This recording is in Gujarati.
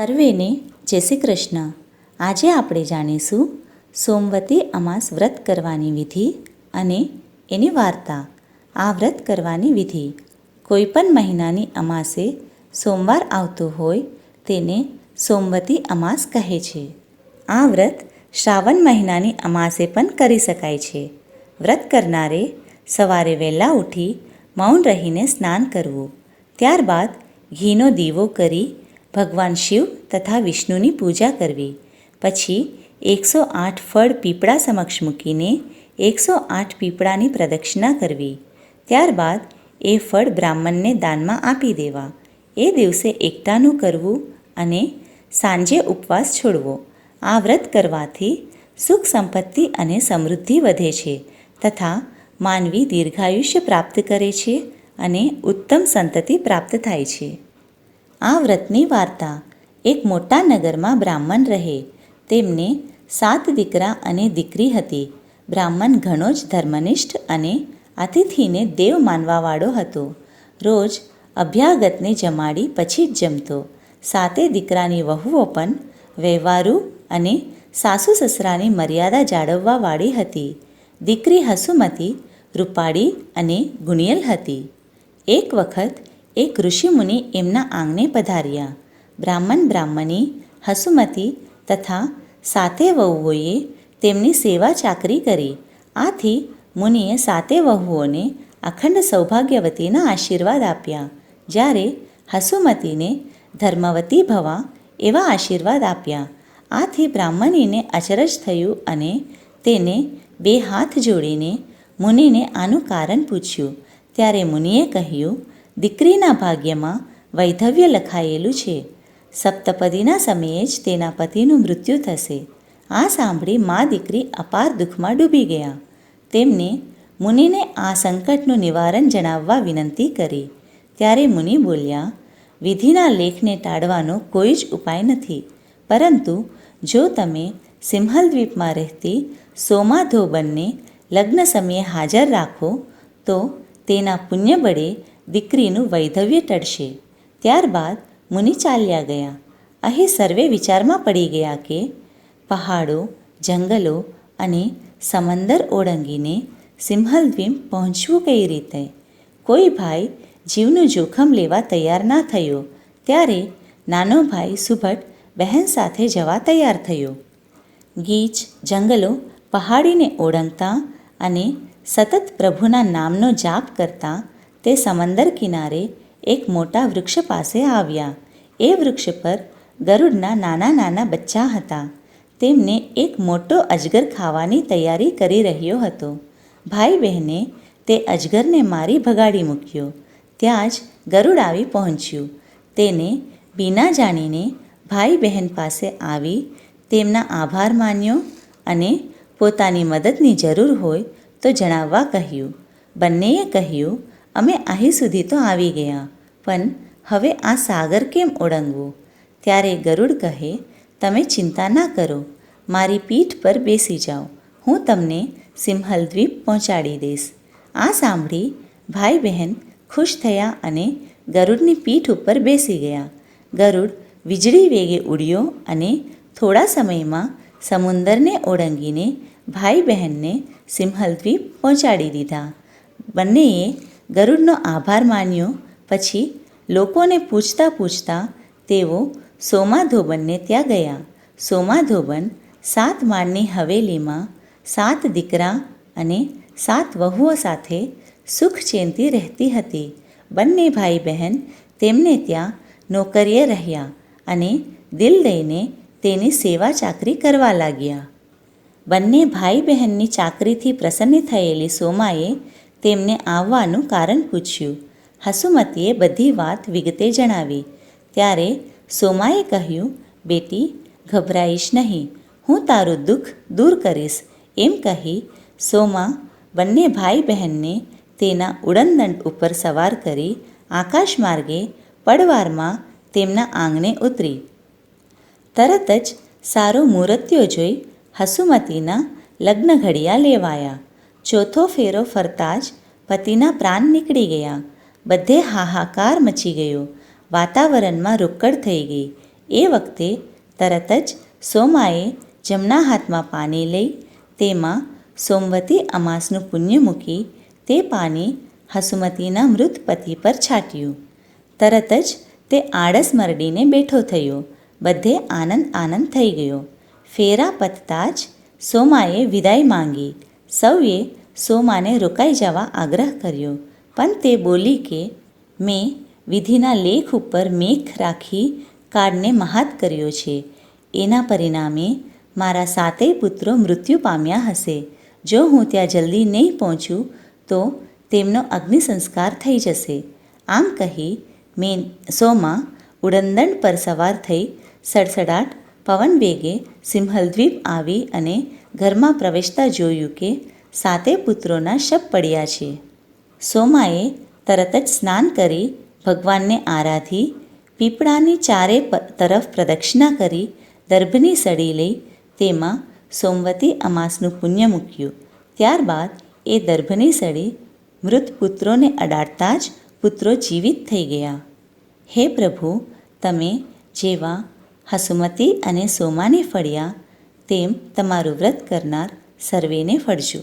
સર્વેને જય શ્રી કૃષ્ણ. આજે આપણે જાણીશું સોમવતી અમાસ વ્રત કરવાની વિધિ અને એની વાર્તા. આ વ્રત કરવાની વિધિ: કોઈપણ મહિનાની અમાસે સોમવાર આવતો હોય તેને સોમવતી અમાસ કહે છે. આ વ્રત શ્રાવણ મહિનાની અમાસે પણ કરી શકાય છે. વ્રત કરનારે સવારે વહેલા ઉઠી મૌન રહીને સ્નાન કરવું, ત્યારબાદ ઘીનો દીવો કરી ભગવાન શિવ તથા વિષ્ણુની પૂજા કરવી. પછી 108 ફળ પીપળા સમક્ષ મૂકીને 108 પીપળાની પ્રદક્ષિણા કરવી. ત્યારબાદ એ ફળ બ્રાહ્મણને દાનમાં આપી દેવા. એ દિવસે એકટાણું કરવું અને સાંજે ઉપવાસ છોડવો. આ વ્રત કરવાથી સુખ સંપત્તિ અને સમૃદ્ધિ વધે છે તથા માનવી દીર્ઘાયુષ્ય પ્રાપ્ત કરે છે અને ઉત્તમ સંતતિ પ્રાપ્ત થાય છે. આ વ્રતની વાર્તા: એક મોટા નગરમાં બ્રાહ્મણ રહે. તેમને 7 દીકરા અને દીકરી હતી. બ્રાહ્મણ ઘણો જ ધર્મનિષ્ઠ અને અતિથિને દેવ માનવાવાળો હતો. રોજ અભ્યાગતને જમાડી પછી જ જમતો. 7 દીકરાની વહુઓ પણ વ્યવહારુ અને સાસુ સસરાની મર્યાદા જાળવવાવાળી હતી. દીકરી હસુમતી રૂપાળી અને ગુણિયલ હતી. એક વખત એક ઋષિમુનિ એમના આંગણે પધાર્યા. બ્રાહ્મણી હસુમતી તથા 7 વહુઓએ તેમની સેવા ચાકરી કરી. આથી મુનિએ 7 વહુઓને અખંડ સૌભાગ્યવતીના આશીર્વાદ આપ્યા, જ્યારે હસુમતીને ધર્મવતી ભવા એવા આશીર્વાદ આપ્યા. આથી બ્રાહ્મણીને અચરજ થયું અને તેને 2 હાથ જોડીને મુનિને આનું કારણ પૂછ્યું. ત્યારે મુનિએ કહ્યું, દીકરીના ભાગ્યમાં વૈધવ્ય લખાયેલું છે. સપ્તપદીના સમયે જ તેના પતિનું મૃત્યુ થશે. આ સાંભળી મા દીકરી અપાર દુઃખમાં ડૂબી ગયા. તેમને મુનિને આ સંકટનું નિવારણ જણાવવા વિનંતી કરી. ત્યારે મુનિ બોલ્યા, વિધિના લેખને ટાળવાનો કોઈ જ ઉપાય નથી, પરંતુ જો તમે સિંહલ દ્વીપમાં રહેતી સોમાધોબનને લગ્ન સમયે હાજર રાખો તો તેના પુણ્ય બળે દીકરીનું વૈધવ્ય ટળશે. ત્યારબાદ મુનિ ચાલ્યા ગયા. અહીં સર્વે વિચારમાં પડી ગયા કે પહાડો, જંગલો અને સમંદર ઓળંગીને સિંહલ દ્વીપ પહોંચવું કઈ રીતે? કોઈ ભાઈ જીવનું જોખમ લેવા તૈયાર ના થયો ત્યારે નાનો ભાઈ સુભટ બહેન સાથે જવા તૈયાર થયો. ગીચ જંગલો પહાડીને ઓળંગતા અને સતત પ્રભુના નામનો જાપ કરતા તે સમંદર કિનારે એક મોટા વૃક્ષ પાસે આવ્યા. એ વૃક્ષ પર ગરુડના નાના નાના બચ્ચા હતા. તેમને એક મોટો અજગર ખાવાની તૈયારી કરી રહ્યો હતો. ભાઈ બહેને તે અજગરને મારી ભગાડી મૂક્યો. ત્યાં જ ગરુડ આવી પહોંચ્યું. તેને બીના જાણીને ભાઈ બહેન પાસે આવી તેમના આભાર માન્યો અને પોતાની મદદની જરૂર હોય તો જણાવવા કહ્યું. બંનેએ કહ્યું, અમે અહીં સુધી તો આવી ગયા, પણ હવે આ સાગર કેમ ઓળંગવો? ત્યારે ગરુડ કહે, તમે ચિંતા ના કરો, મારી પીઠ પર બેસી જાઓ, હું તમને સિંહલ દ્વીપ પહોંચાડી દઈશ. આ સાંભળી ભાઈ બહેન ખુશ થયા અને ગરુડની પીઠ ઉપર બેસી ગયા. ગરુડ વીજળી વેગે ઉડ્યો અને થોડા સમયમાં સમુંદરને ઓળંગીને ભાઈ બહેનને સિંહલ દ્વીપ પહોંચાડી દીધા. બંનેએ ગરુડનો આભાર માન્યો. પછી લોકોને પૂછતા પૂછતા તેઓ સોમાધોબનને ત્યાં ગયા. સોમાધોબન 7 માળની હવેલીમાં 7 દીકરા અને 7 વહુઓ સાથે સુખ ચેનથી રહેતી હતી. બંને ભાઈ બહેન તેમને ત્યાં નોકરીએ રહ્યા અને દિલ દઈને તેની સેવા ચાકરી કરવા લાગ્યા. બંને ભાઈ બહેનની ચાકરીથી પ્રસન્ન થયેલી સોમાએ તેમને આવવાનું કારણ પૂછ્યું. હસુમતીએ બધી વાત વિગતે જણાવી. ત્યારે સોમાએ કહ્યું, બેટી, ગભરાઈશ નહીં, હું તારું દુઃખ દૂર કરીશ. એમ કહી સોમા બંને ભાઈ બહેનને તેના ઉડનદંડ ઉપર સવાર કરી આકાશ માર્ગે પડવારમાં તેમના આંગણે ઉતરી. તરત જ સારો મુહૂર્ત્યો જોઈ હસુમતીના લગ્ન ઘડિયા લેવાયા. ચોથો ફેરો ફરતા જ પતિના પ્રાણ નીકળી ગયા. બધે હાહાકાર મચી ગયો. વાતાવરણમાં રોકડ થઈ ગઈ. એ વખતે તરત જ સોમાએ જમણા હાથમાં પાણી લઈ તેમાં સોમવતી અમાસનું પુણ્ય મૂકી તે પાણી હસુમતીના મૃત પતિ પર છાંટ્યું. તરત જ તે આળસ મરડીને બેઠો થયો. બધે આનંદ આનંદ થઈ ગયો. ફેરા પતતા જ સોમાએ વિદાય માંગી. સૌએ સોમાને રોકાઈ જવા આગ્રહ કર્યો, પણ તે બોલી કે મેં વિધિના લેખ ઉપર મેખ રાખી કાળને મહાત કર્યો છે. એના પરિણામે મારા 7 પુત્રો મૃત્યુ પામ્યા હશે. જો હું ત્યાં જલ્દી નહીં પહોંચું તો તેમનો અગ્નિ સંસ્કાર થઈ જશે. આમ કહી સોમા ઉડનદંડ પર સવાર થઈ સડસડાટ પવન વેગે સિંહલદ્વીપ આવી અને ઘરમાં પ્રવેશતા જોયું કે 7 પુત્રોના શબ પડ્યા છે. સોમાએ તરત જ સ્નાન કરી ભગવાનને આરાધી પીપળાની ચારે તરફ પ્રદક્ષિણા કરી દર્ભની સળી લઈ તેમાં સોમવતી અમાસનું પુણ્ય મૂક્યું. ત્યારબાદ એ દર્ભની સળી મૃત પુત્રોને અડાડતા જ પુત્રો જીવિત થઈ ગયા. હે પ્રભુ, તમે જેવા હસુમતી અને સોમાને ફળ્યા તેમ તમારું વ્રત કરનાર સર્વેને ફળજો.